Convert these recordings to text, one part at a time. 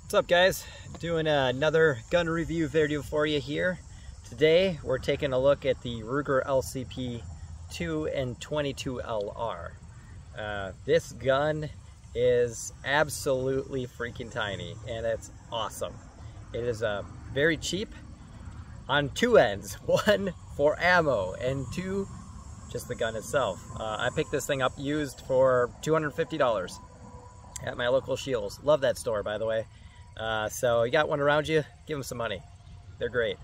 What's up, guys? Doing another gun review video for you here. Today we're taking a look at the Ruger LCP 2 and 22 LR. This gun is absolutely freaking tiny and it's awesome. It is very cheap on two ends. One for ammo and two just the gun itself. I picked this thing up used for $250 at my local Shields. Love that store, by the way. So you got one around you, give them some money. They're great.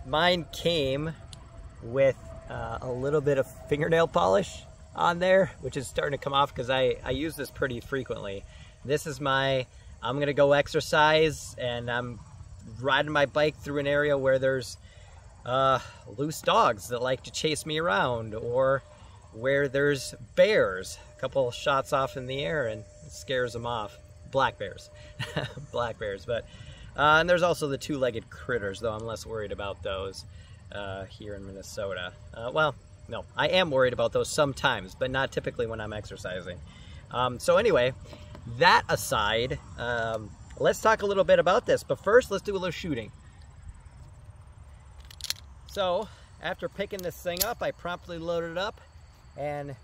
Mine came with a little bit of fingernail polish on there, which is starting to come off because I use this pretty frequently. This is I'm gonna go exercise and I'm riding my bike through an area where there's loose dogs that like to chase me around, or where there's bears. A couple shots off in the air and it scares them off. Black bears. Black bears. But and there's also the two-legged critters, though I'm less worried about those here in Minnesota. Well, no, I am worried about those sometimes, but not typically when I'm exercising. So anyway, that aside, let's talk a little bit about this. But first, let's do a little shooting. So after picking this thing up, I promptly loaded it up and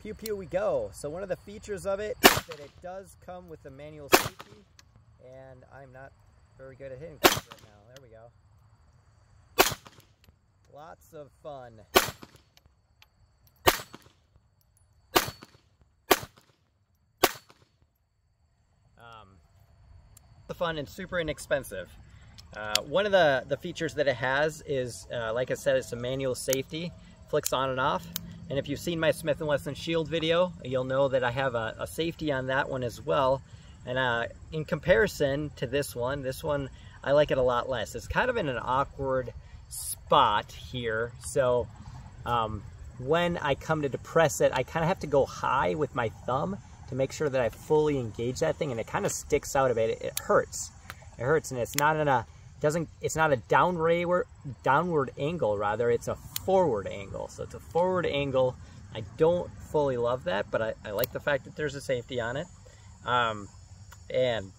pew pew we go. So one of the features of it is that it does come with a manual safety, and I'm not very good at hitting things right now. There we go. Lots of fun. The fun and super inexpensive. One of the features that it has is, like I said, it's a manual safety. Flicks on and off. And if you've seen my Smith & Wesson Shield video, you'll know that I have a safety on that one as well. And in comparison to this one I like it a lot less. It's kind of in an awkward spot here. So when I come to depress it, I kind of have to go high with my thumb to make sure that I fully engage that thing, and it kind of sticks out a bit. It hurts. It hurts, and it's not in a it's not a downward angle, rather it's a forward angle. So it's a forward angle. I don't fully love that, but I like the fact that there's a safety on it. And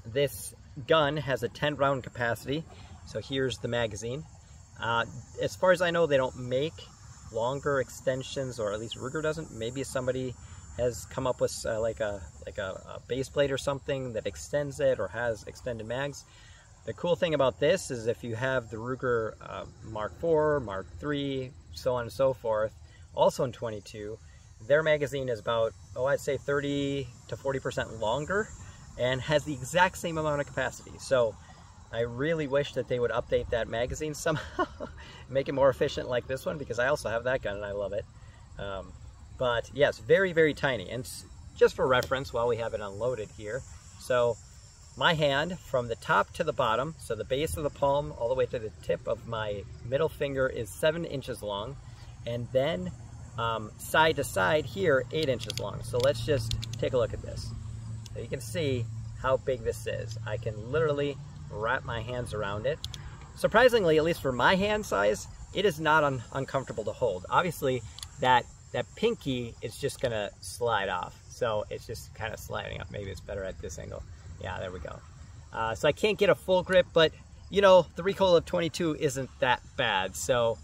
this gun has a 10 round capacity. So here's the magazine. As far as I know, they don't make longer extensions, or at least Ruger doesn't. Maybe somebody has come up with like a base plate or something that extends it or has extended mags. The cool thing about this is if you have the Ruger Mark IV, Mark III, so on and so forth, also in 22, their magazine is about, I'd say 30 to 40% longer and has the exact same amount of capacity. So I really wish that they would update that magazine somehow, make it more efficient like this one, because I also have that gun and I love it. But yes, very, very tiny. And just for reference, while we have it unloaded here, so my hand from the top to the bottom, so the base of the palm all the way to the tip of my middle finger, is 7 inches long, and then side to side here, 8 inches long. So let's just take a look at this. So you can see how big this is. I can literally wrap my hands around it. Surprisingly, at least for my hand size, it is not uncomfortable to hold. Obviously, that pinky is just gonna slide off. So it's just kind of sliding up. Maybe it's better at this angle. Yeah, there we go. So I can't get a full grip, but you know, the recoil of 22 isn't that bad. So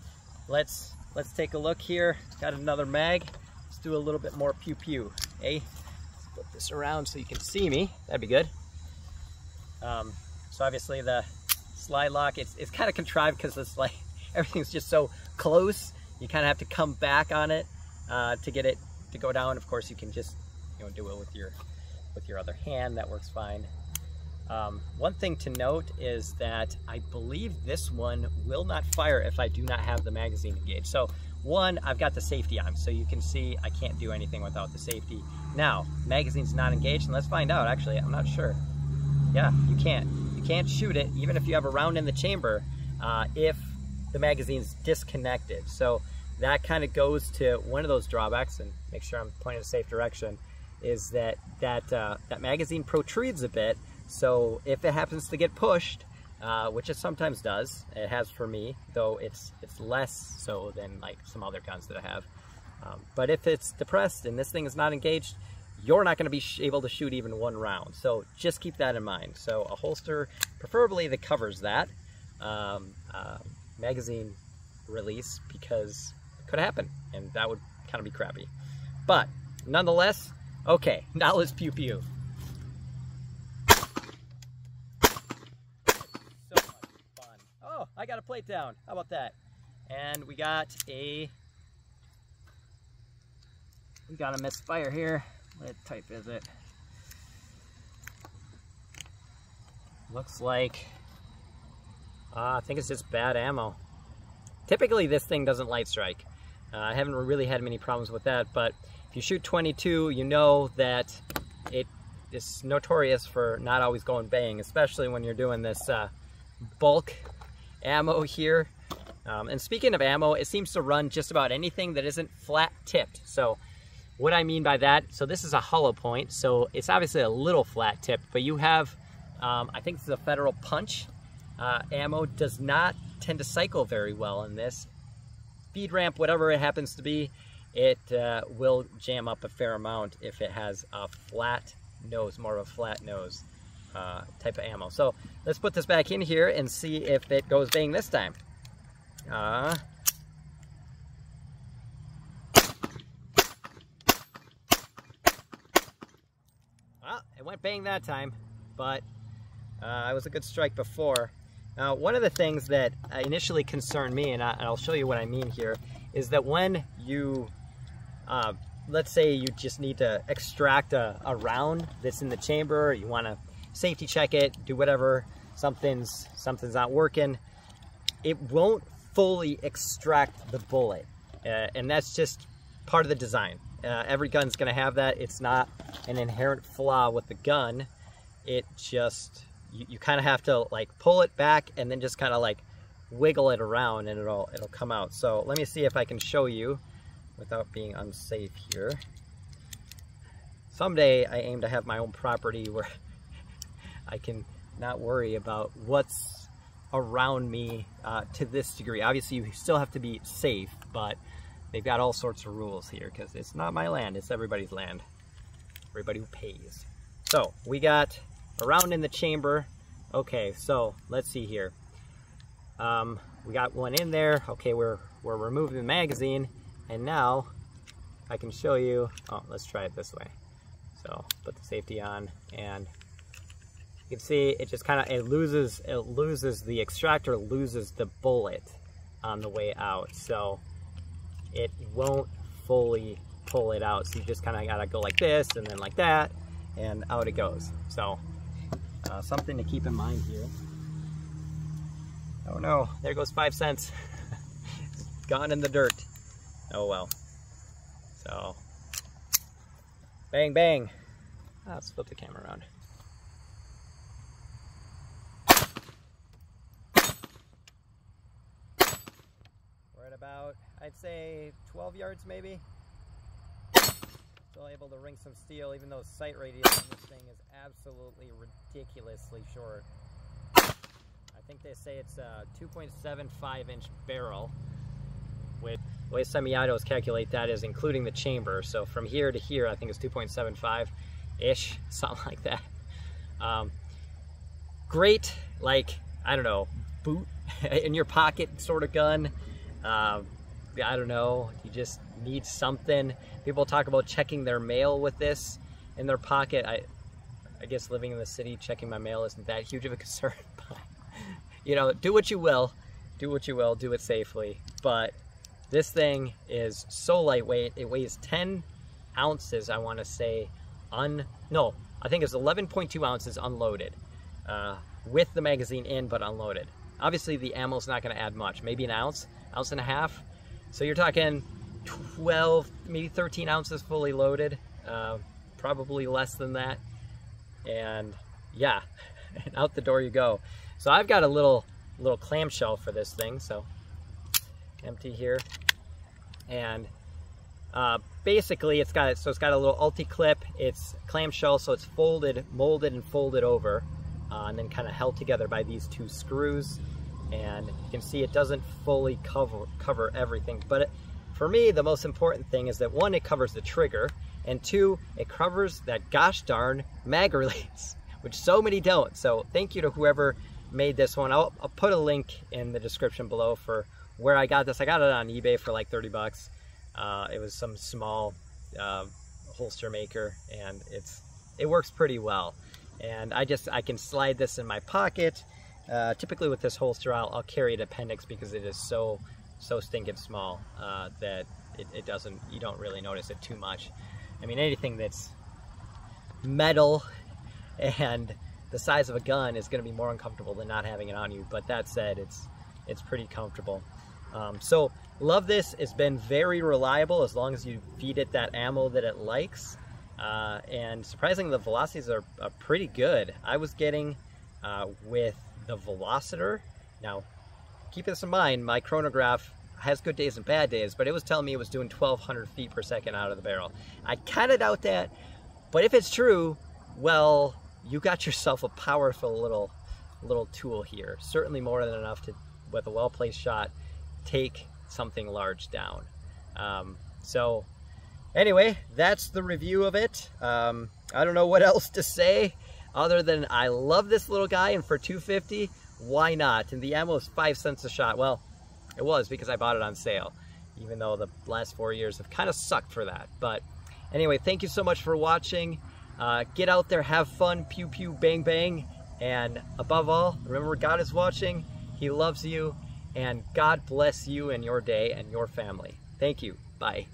let's take a look here. Got another mag. Let's do a little bit more pew pew. Hey, let's flip this around so you can see me. That'd be good. So obviously the slide lock, it's kind of contrived because it's like everything's just so close. You kind of have to come back on it to get it to go down. Of course, you can just do it with your other hand. That works fine. One thing to note is that I believe this one will not fire if I do not have the magazine engaged. So one, I've got the safety on, so you can see I can't do anything without the safety. Now, magazine's not engaged, and let's find out. Actually, I'm not sure. Yeah, you can't shoot it even if you have a round in the chamber if the magazine's disconnected. So that kind of goes to one of those drawbacks, and make sure I'm pointing in a safe direction, is that magazine protrudes a bit. So if it happens to get pushed, which it sometimes does, it has for me, though it's less so than like some other guns that I have. But if it's depressed and this thing is not engaged, you're not going to be able to shoot even one round. So just keep that in mind. So a holster, preferably that covers that magazine release, because it could happen, and that would kind of be crappy. But nonetheless, okay, now let's pew pew. So much fun. Oh, I got a plate down. How about that? And we got a misfire here. What type is it? Looks like, I think it's just bad ammo. Typically this thing doesn't light strike. I haven't really had many problems with that, but if you shoot 22, you know that it is notorious for not always going bang, especially when you're doing this bulk ammo here. And speaking of ammo, it seems to run just about anything that isn't flat tipped. So what I mean by that, so this is a hollow point, so it's obviously a little flat tipped, but you have, I think this is a Federal Punch. Ammo does not tend to cycle very well in this. Speed ramp, whatever it happens to be, it will jam up a fair amount if it has a flat nose, more of a flat nose type of ammo. So let's put this back in here and see if it goes bang this time. Well, it went bang that time, but it was a good strike before. Now, one of the things that initially concerned me, and I'll show you what I mean here, is that when you, let's say you just need to extract a round that's in the chamber, you want to safety check it, do whatever, something's not working, it won't fully extract the bullet, and that's just part of the design. Every gun's going to have that. It's not an inherent flaw with the gun. It just, you kind of have to like pull it back and then just kind of like wiggle it around, and it'll come out. So let me see if I can show you without being unsafe here. Someday I aim to have my own property where I can not worry about what's around me to this degree. Obviously you still have to be safe, but they've got all sorts of rules here because it's not my land, it's everybody's land. Everybody who pays. So we got a round in the chamber. Okay, so let's see here. We got one in there. Okay, we're removing the magazine, and now I can show you. Oh, let's try it this way. So put the safety on, and you can see it just kind of it loses the extractor loses the bullet on the way out, so it won't fully pull it out. So you just kind of gotta go like this and then like that, and out it goes. So something to keep in mind here. Oh no, there goes 5 cents. Gone in the dirt. Oh well. So bang bang. Let's flip the camera around. We're at about, I'd say 12 yards maybe. Still able to ring some steel, even though sight radius on this thing is absolutely ridiculously short. I think they say it's a 2.75 inch barrel, with the way semi-autos calculate that is including the chamber. So from here to here, I think it's 2.75-ish, something like that. Great, like, I don't know, boot in your pocket sort of gun. I don't know, you just need something. People talk about checking their mail with this in their pocket. I guess living in the city, checking my mail isn't that huge of a concern, but you know, do what you will, do it safely. But this thing is so lightweight. It weighs 10 ounces, I want to say, no, I think it's 11.2 ounces unloaded, with the magazine in, but unloaded. Obviously the ammo's not going to add much, maybe an ounce and a half. So you're talking 12, maybe 13 ounces fully loaded, probably less than that. And yeah, and out the door you go. So I've got a little clamshell for this thing, so empty here. And basically it's got a little ulti clip. It's clamshell, so it's molded and folded over, and then kind of held together by these two screws. And you can see it doesn't fully cover everything, but for me the most important thing is that, one, it covers the trigger, and 2, it covers that gosh darn mag release, which so many don't. So thank you to whoever made this one. I'll put a link in the description below for where I got this. I got it on eBay for like 30 bucks. It was some small holster maker, and it works pretty well. And I can slide this in my pocket. Typically with this holster, I'll carry an appendix because it is so stinking small that you don't really notice it too much. I mean, anything that's metal and the size of a gun is going to be more uncomfortable than not having it on you. But that said, it's pretty comfortable. So love this. It's been very reliable as long as you feed it that ammo that it likes. And surprisingly, the velocities are pretty good. I was getting with the Velocitor. Now, keep this in mind, my chronograph has good days and bad days, but it was telling me it was doing 1,200 feet per second out of the barrel. I kind of doubt that, but if it's true, well, you got yourself a powerful little tool here. Certainly more than enough to, with a well-placed shot, take something large down. So anyway, that's the review of it. I don't know what else to say other than I love this little guy, and for $2.50, why not? And the ammo is 5 cents a shot. Well, it was because I bought it on sale, even though the last 4 years have kind of sucked for that. But anyway, thank you so much for watching. Get out there, have fun, pew pew, bang bang, and above all, remember God is watching, He loves you, and God bless you and your day and your family. Thank you. Bye.